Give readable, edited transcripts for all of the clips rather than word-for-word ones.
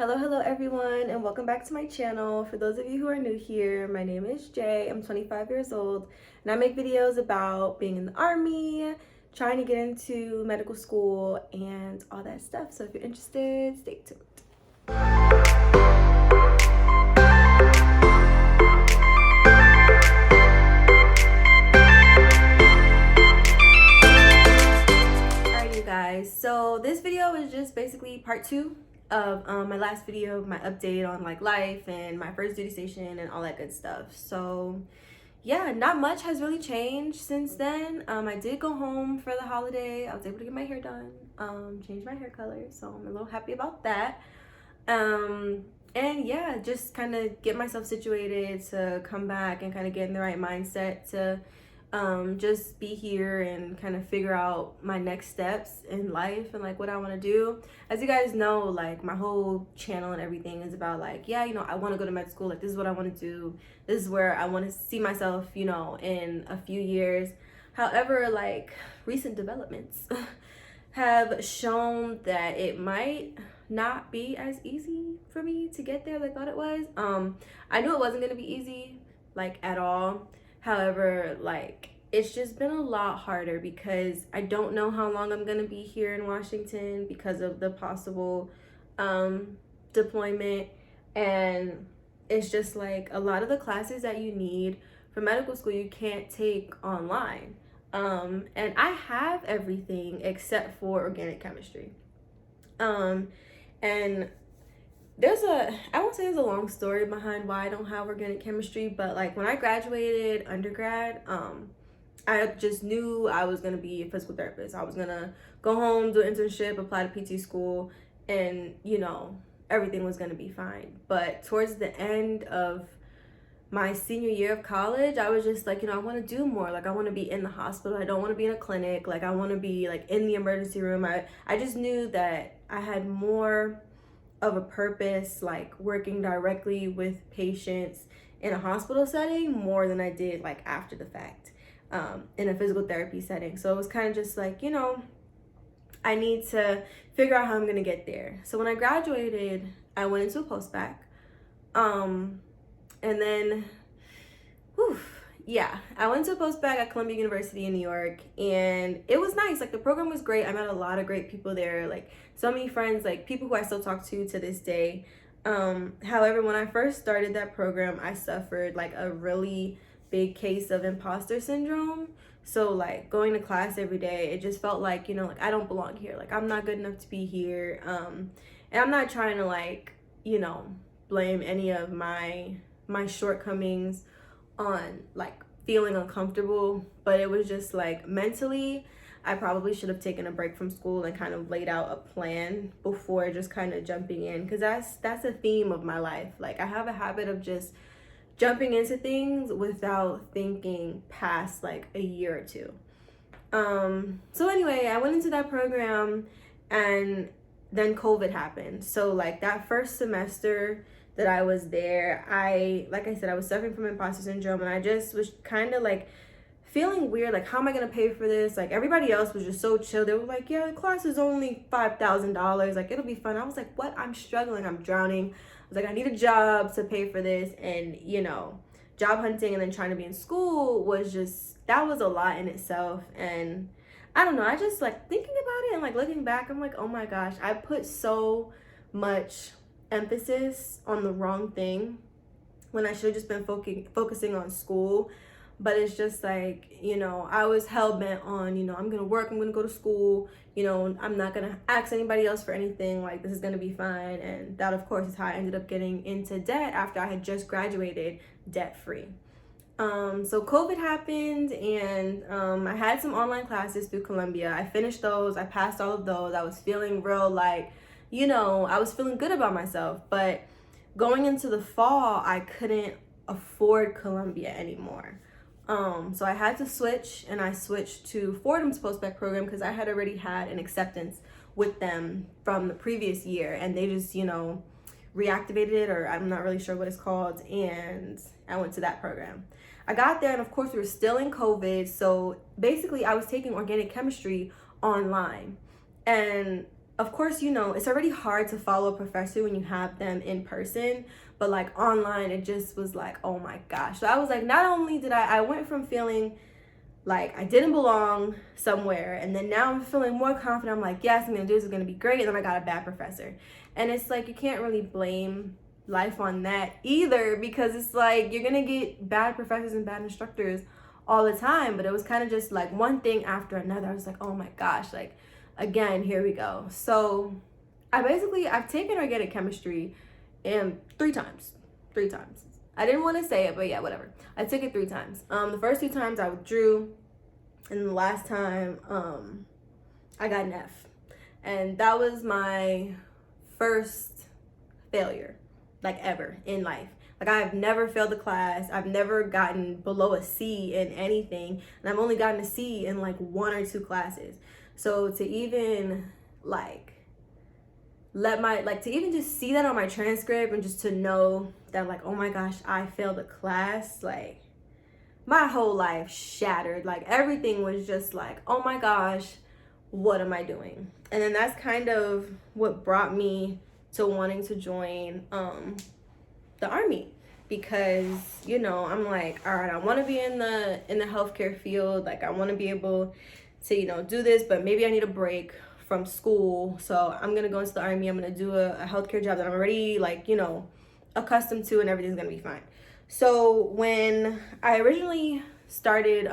Hello everyone, and welcome back to my channel. For those of you who are new here, my name is Jay. I'm 25 years old, and I make videos about being in the army, trying to get into medical school, and all that stuff. So if you're interested, stay tuned. Alright, you guys, so this video is just basically part 2 of my last video, my update on like life and my first duty station and all that good stuff. So yeah, not much has really changed since then. I did go home for the holiday. I was able to get my hair done, change my hair color, so I'm a little happy about that. And yeah, just kind of get myself situated to come back and kind of get in the right mindset to just be here and kind of figure out my next steps in life and like what I want to do. As you guys know, like my whole channel and everything is about like, yeah, I want to go to med school. Like this is what I want to do. This is where I want to see myself, in a few years. However, like recent developments have shown that it might not be as easy for me to get there as I thought it was. I knew it wasn't going to be easy, like at all. However, like it's just been a lot harder because I don't know how long I'm gonna be here in Washington because of the possible deployment, and it's just like a lot of the classes that you need for medical school you can't take online. And I have everything except for organic chemistry. And I won't say there's a long story behind why I don't have organic chemistry, but like when I graduated undergrad, I just knew I was gonna be a physical therapist. I was gonna go home, do an internship, apply to PT school, and everything was gonna be fine. But towards the end of my senior year of college, I was just like, I want to do more. Like I want to be in the hospital. I don't want to be in a clinic. Like I want to be like in the emergency room. I just knew that I had more of a purpose like working directly with patients in a hospital setting more than I did like after the fact in a physical therapy setting. So it was kind of just like, I need to figure out how I'm gonna get there. So when I graduated, I went into a post-bac, and then I went to a post-bac at Columbia University in New York, and it was nice. Like the program was great. I met a lot of great people there, like so many friends, like people who I still talk to this day. However, when I first started that program, I suffered like a really big case of imposter syndrome. So like going to class every day, it just felt like, like I don't belong here. Like I'm not good enough to be here. And I'm not trying to like, blame any of my shortcomings on like feeling uncomfortable, but it was just like mentally I probably should have taken a break from school and kind of laid out a plan before just kind of jumping in, because that's a theme of my life. Like I have a habit of just jumping into things without thinking past like a year or two. So anyway, I went into that program, and then COVID happened. So like that first semester that I was there, like I said, I was suffering from imposter syndrome, and I just was kind of like feeling weird, like how am I gonna pay for this? Like everybody else was just so chill. They were like, yeah, the class is only $5,000, like it'll be fun. I was like, what? I'm struggling, I'm drowning. I was like, I need a job to pay for this. And job hunting and then trying to be in school was just, that was a lot in itself. And I don't know, I just like thinking about it and like looking back, I'm like, oh my gosh, I put so much emphasis on the wrong thing when I should have just been focusing on school. But it's just like, I was hell-bent on, I'm gonna work, I'm gonna go to school, I'm not gonna ask anybody else for anything, like this is gonna be fine. And that of course is how I ended up getting into debt after I had just graduated debt-free. So COVID happened, and I had some online classes through Columbia. I finished those, I passed all of those. I was feeling real like, I was feeling good about myself. But going into the fall, I couldn't afford Columbia anymore. So I had to switch, and I switched to Fordham's post-bac program because I had already had an acceptance with them from the previous year, and they just, reactivated it, or I'm not really sure what it's called, and I went to that program. I got there, and of course we were still in COVID, so basically I was taking organic chemistry online. And of course, you know, it's already hard to follow a professor when you have them in person, but like online, it just was like, oh my gosh. So I was like, not only did I went from feeling like I didn't belong somewhere, and then now I'm feeling more confident. I'm like, yes, I'm gonna do this, it's gonna be great. And then I got a bad professor. And it's like, you can't really blame life on that either, because it's like, you're gonna get bad professors and bad instructors all the time. But it was kind of just like one thing after another. I was like, oh my gosh, like, again, here we go. So I've taken organic chemistry three times. I didn't want to say it, but yeah, whatever. I took it 3 times. The first 2 times I withdrew, and the last time I got an F. And that was my first failure, like, ever in life. Like, I've never failed a class. I've never gotten below a C in anything. And I've only gotten a C in like 1 or 2 classes. So to even like to even just see that on my transcript, and just to know that, like, oh my gosh, I failed a class, like, my whole life shattered. Like, everything was just like, oh my gosh, what am I doing? And then that's kind of what brought me to wanting to join the Army, because, you know, I'm like, all right, I want to be in the healthcare field. Like, I want to be able to, you know, do this, but maybe I need a break from school. So I'm gonna go into the Army. I'm gonna do a healthcare job that I'm already, like, you know, accustomed to, and everything's gonna be fine. So when I originally started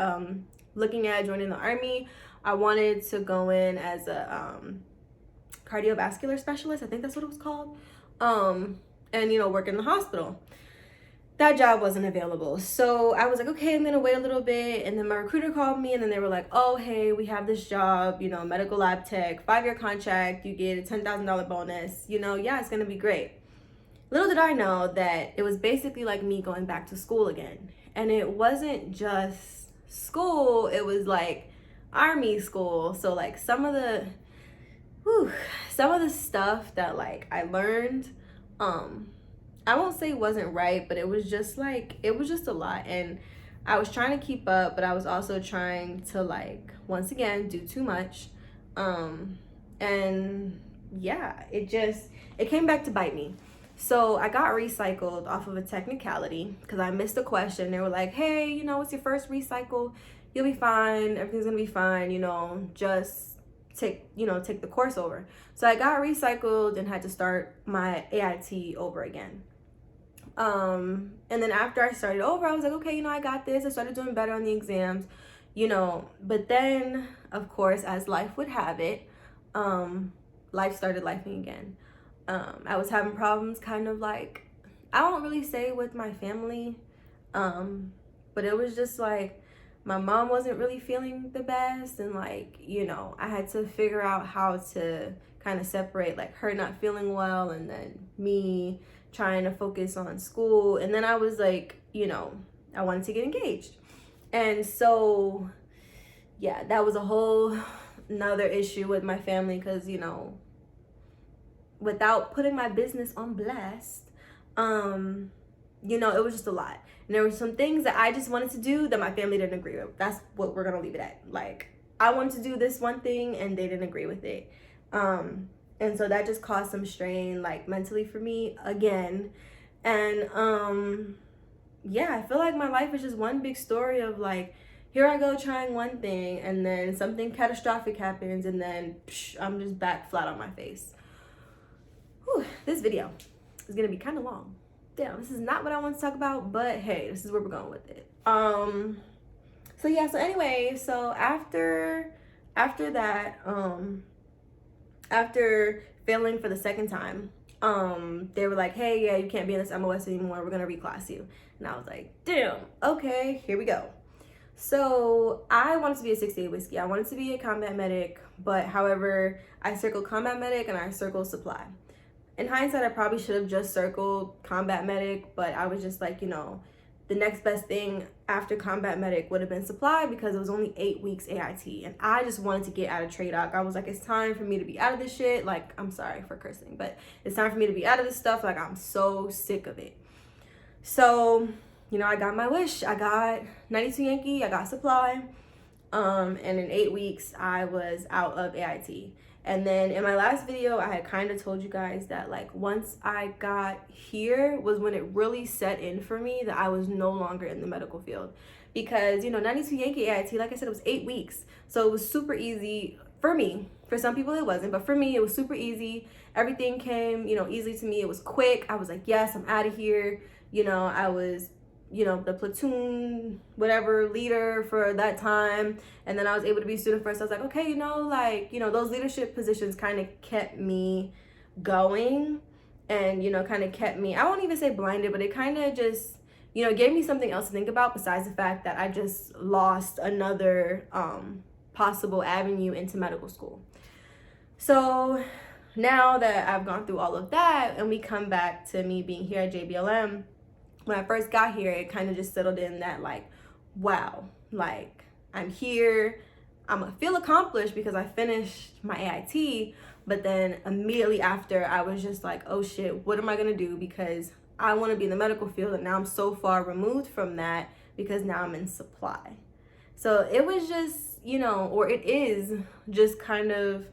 looking at joining the Army, I wanted to go in as a cardiovascular specialist. I think that's what it was called. And, you know, work in the hospital. That job wasn't available. So I was like, okay, I'm gonna wait a little bit. And then my recruiter called me, and then they were like, oh, hey, we have this job, you know, medical lab tech, 5-year contract, you get a $10,000 bonus, you know, yeah, it's gonna be great. Little did I know that it was basically like me going back to school again. And it wasn't just school, it was like Army school. So like some of the stuff that like I learned, I won't say it wasn't right, but it was just like, it was just a lot. And I was trying to keep up, but I was also trying to, like, once again, do too much. And yeah, it came back to bite me. So I got recycled off of a technicality because I missed a question. They were like, hey, you know, it's your first recycle. You'll be fine. Everything's gonna be fine. You know, just take the course over. So I got recycled and had to start my AIT over again. And then after I started over, I was like, okay, you know, I got this. I started doing better on the exams, you know, but then, of course, as life would have it, life started lifing again. I was having problems kind of like, I won't really say with my family, but it was just like, my mom wasn't really feeling the best, and like, you know, I had to figure out how to kind of separate like her not feeling well and then me trying to focus on school. And then I was like, you know, I wanted to get engaged. And so yeah, that was a whole another issue with my family, because, you know, without putting my business on blast, you know, it was just a lot. And there were some things that I just wanted to do that my family didn't agree with. That's what we're gonna leave it at. Like, I wanted to do this one thing and they didn't agree with it. And so that just caused some strain, like, mentally for me again. And yeah, I feel like my life is just one big story of like, here I go trying one thing, and then something catastrophic happens, and then I'm just back flat on my face. Whew, this video is gonna be kind of long. Damn, this is not what I want to talk about, but hey, this is where we're going with it. So yeah, so anyway, so after that, after failing for the second time, they were like, hey, yeah, you can't be in this MOS anymore, we're gonna reclass you. And I was like, damn, okay, here we go. So I wanted to be a 68 whiskey. I wanted to be a combat medic, but however, I circled combat medic and I circled supply. In hindsight, I probably should have just circled combat medic, but I was just like, you know, the next best thing after combat medic would have been supply, because it was only 8 weeks AIT, and I just wanted to get out of trade doc. I was like, it's time for me to be out of this shit. Like, I'm sorry for cursing, but it's time for me to be out of this stuff. Like, I'm so sick of it. So, you know, I got my wish. I got 92 Yankee, I got supply, and in 8 weeks, I was out of AIT. And then in my last video, I had kind of told you guys that like once I got here was when it really set in for me that I was no longer in the medical field. Because, you know, 92 Yankee AIT, like I said, it was 8 weeks. So it was super easy for me. For some people it wasn't, but for me it was super easy. Everything came, you know, easily to me. It was quick. I was like, yes, I'm out of here. You know, I was, you know, the platoon whatever leader for that time, and then I was able to be student first. I was like, okay, you know, like, you know, those leadership positions kind of kept me going, and, you know, kind of kept me, I won't even say blinded, but it kind of just, you know, gave me something else to think about besides the fact that I just lost another possible avenue into medical school. So now that I've gone through all of that and we come back to me being here at JBLM, when I first got here, it kind of just settled in that like, wow, like I'm here, I'm gonna feel accomplished because I finished my AIT, but then immediately after I was just like, oh shit, what am I gonna do? Because I wanna be in the medical field and now I'm so far removed from that because now I'm in supply. So it was just, you know, or it is just kind of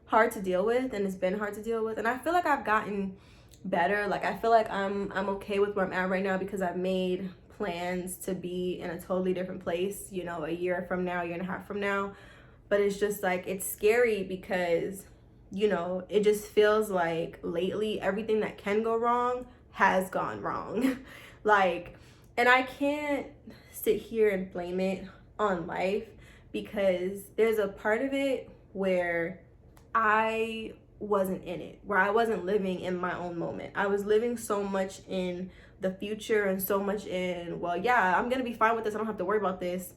hard to deal with, and it's been hard to deal with. And I feel like I've gotten better. Like I feel like I'm okay with where I'm at right now because I've made plans to be in a totally different place, you know, a year from now, year and a half from now. But it's just like, it's scary because, you know, it just feels like lately everything that can go wrong has gone wrong. Like, and I can't sit here and blame it on life because there's a part of it where I wasn't in it, where I wasn't living in my own moment. I was living so much in the future and so much in, well, yeah, I'm gonna be fine with this, I don't have to worry about this,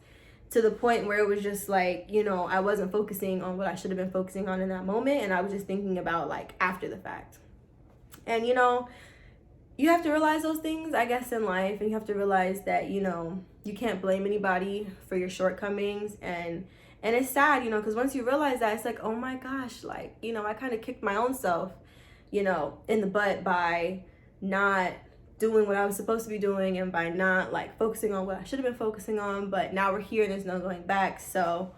to the point where it was just like, you know, I wasn't focusing on what I should have been focusing on in that moment, and I was just thinking about like after the fact. And, you know, you have to realize those things, I guess, in life, and you have to realize that, you know, you can't blame anybody for your shortcomings. And it's sad, you know, because once you realize that, it's like, oh my gosh, like, you know, I kind of kicked my own self, you know, in the butt by not doing what I was supposed to be doing and by not like focusing on what I should have been focusing on. But now we're here and there's no going back. So,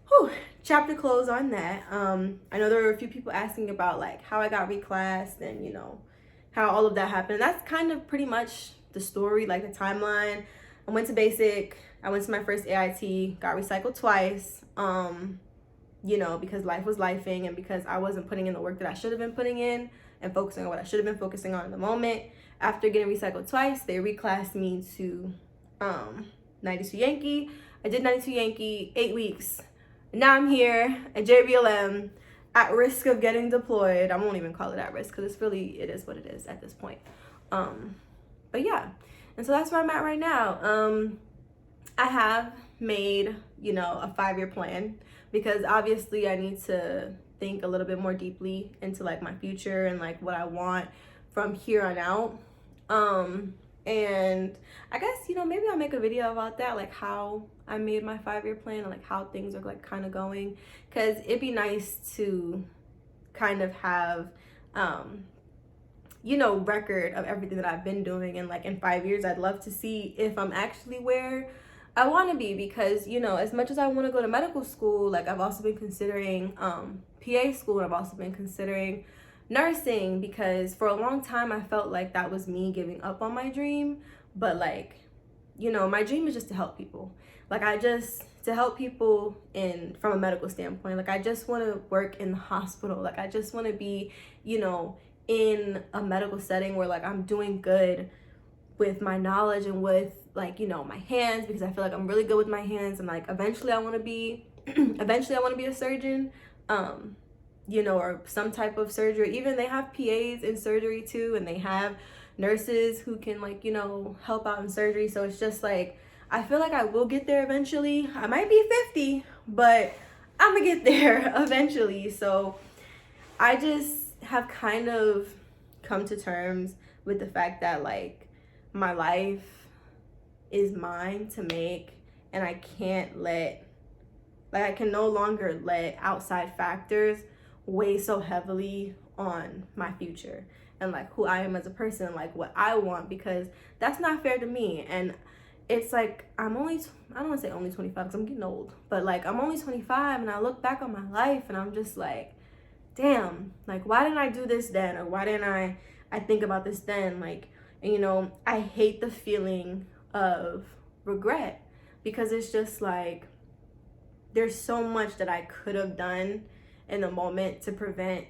whew, chapter close on that. I know there were a few people asking about like how I got reclassed and, you know, how all of that happened. That's kind of pretty much the story, like the timeline. I went to basic. I went to my first AIT, got recycled twice, you know, because life was lifing and because I wasn't putting in the work that I should have been putting in and focusing on what I should have been focusing on in the moment. After getting recycled twice, they reclassed me to 92 Yankee. I did 92 Yankee, 8 weeks. Now I'm here at JBLM at risk of getting deployed. I won't even call it at risk because it is what it is at this point. But yeah, and so that's where I'm at right now. I have made, you know, a 5-year plan because obviously I need to think a little bit more deeply into like my future and like what I want from here on out. And I guess, you know, maybe I'll make a video about that, like how I made my 5-year plan and like how things are like kind of going, because it'd be nice to kind of have you know, record of everything that I've been doing, and like in 5 years I'd love to see if I'm actually where I want to be. Because, you know, as much as I want to go to medical school, like I've also been considering PA school, and I've also been considering nursing, because for a long time I felt like that was me giving up on my dream. But like, you know, my dream is just to help people. Like to help people from a medical standpoint. Like I just want to work in the hospital. Like I just want to be, you know, in a medical setting where like I'm doing good with my knowledge and with like, you know, my hands, because I feel like I'm really good with my hands, and like eventually I want to be a surgeon, you know, or some type of surgery. Even they have PAs in surgery too, and they have nurses who can like, you know, help out in surgery. So it's just like, I feel like I will get there eventually. I might be 50, but I'm gonna get there eventually. So I just have kind of come to terms with the fact that like my life is mine to make, and I can't let, like I can no longer let outside factors weigh so heavily on my future and like who I am as a person, like what I want, because that's not fair to me. And it's like I don't want to say only 25 because I'm getting old, but like I'm only 25, and I look back on my life and I'm just like, damn, like, why didn't I do this then? Or why didn't I think about this then? Like, and, you know, I hate the feeling of regret, because it's just like, there's so much that I could have done in the moment to prevent,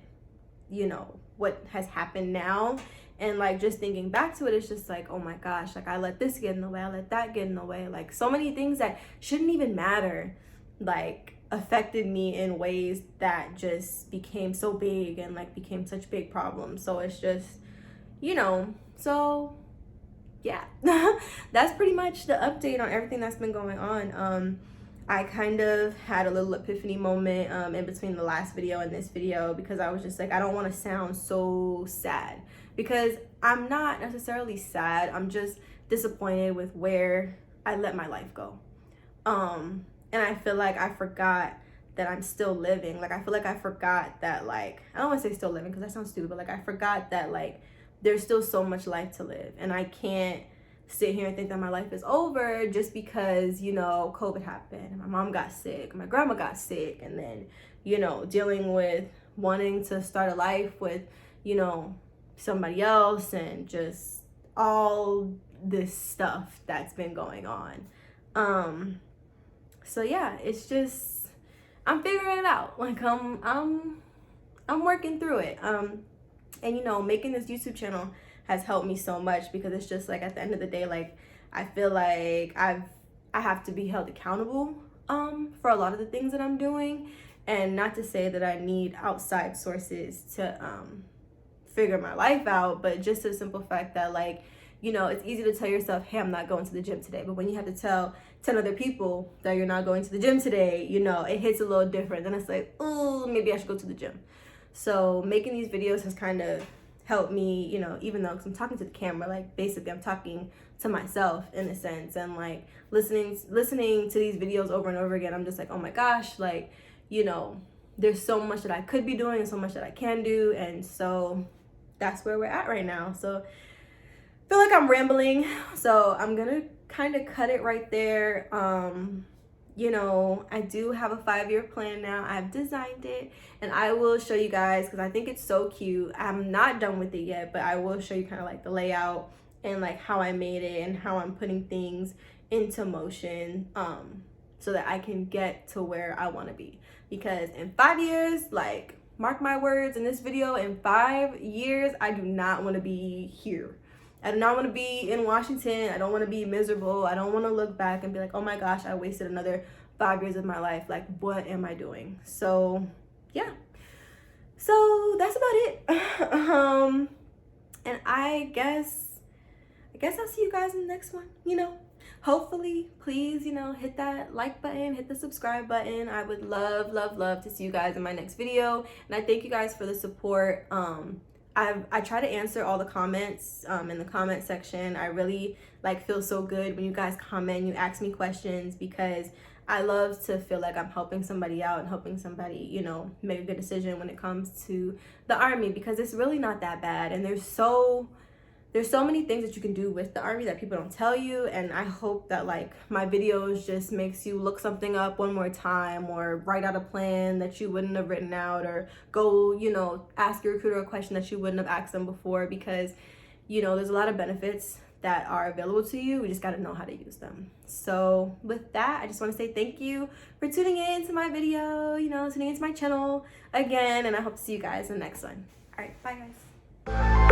you know, what has happened now. And like, just thinking back to it, it's just like, oh my gosh, like, I let this get in the way, I let that get in the way. Like, so many things that shouldn't even matter, like, affected me in ways that just became so big and like became such big problems. So it's just, you know, so yeah. That's pretty much the update on everything that's been going on. I kind of had a little epiphany moment in between the last video and this video, because I was just like, I don't want to sound so sad, because I'm not necessarily sad. I'm just disappointed with where I let my life go. And I feel like I forgot that I'm still living. Like, I feel like I forgot that, like, I don't want to say still living because that sounds stupid, but like, I forgot that, like, there's still so much life to live. And I can't sit here and think that my life is over just because, you know, COVID happened and my mom got sick, my grandma got sick, and then, you know, dealing with wanting to start a life with, you know, somebody else, and just all this stuff that's been going on. So yeah, it's just, I'm figuring it out. Like, I'm working through it. And you know, making this YouTube channel has helped me so much, because it's just like, at the end of the day, like, I feel like I have to be held accountable for a lot of the things that I'm doing. And not to say that I need outside sources to figure my life out, but just the simple fact that, like, you know, it's easy to tell yourself, hey, I'm not going to the gym today. But when you have to tell 10 other people that you're not going to the gym today, you know, it hits a little different. Then it's like, oh, maybe I should go to the gym. So making these videos has kind of helped me, you know, even though, 'cause I'm talking to the camera, like, basically I'm talking to myself in a sense. And like, listening to these videos over and over again, I'm just like, oh my gosh, like, you know, there's so much that I could be doing and so much that I can do. And so that's where we're at right now. So I feel like I'm rambling, so I'm gonna kind of cut it right there. You know, I do have a 5-year plan now. I've designed it, and I will show you guys, because I think it's so cute. I'm not done with it yet, but I will show you kind of like the layout and like how I made it and how I'm putting things into motion, so that I can get to where I want to be. Because in 5 years, like, mark my words in this video, in 5 years, I do not want to be here. I do not want to be in Washington. I don't want to be miserable. I don't want to look back and be like, oh my gosh, I wasted another 5 years of my life. Like, what am I doing? So yeah, so that's about it. And I guess I'll see you guys in the next one. You know, hopefully, please, you know, hit that like button, hit the subscribe button. I would love to see you guys in my next video. And I thank you guys for the support. I try to answer all the comments in the comment section. I really like feel so good when you guys comment, you ask me questions, because I love to feel like I'm helping somebody out and helping somebody, you know, make a good decision when it comes to the Army, because it's really not that bad. And there's so many things that you can do with the Army that people don't tell you. And I hope that, like, my videos just makes you look something up one more time, or write out a plan that you wouldn't have written out, or go, you know, ask your recruiter a question that you wouldn't have asked them before. Because, you know, there's a lot of benefits that are available to you. We just got to know how to use them. So with that, I just want to say thank you for tuning in to my video, you know, tuning into my channel again. And I hope to see you guys in the next one. All right, bye guys.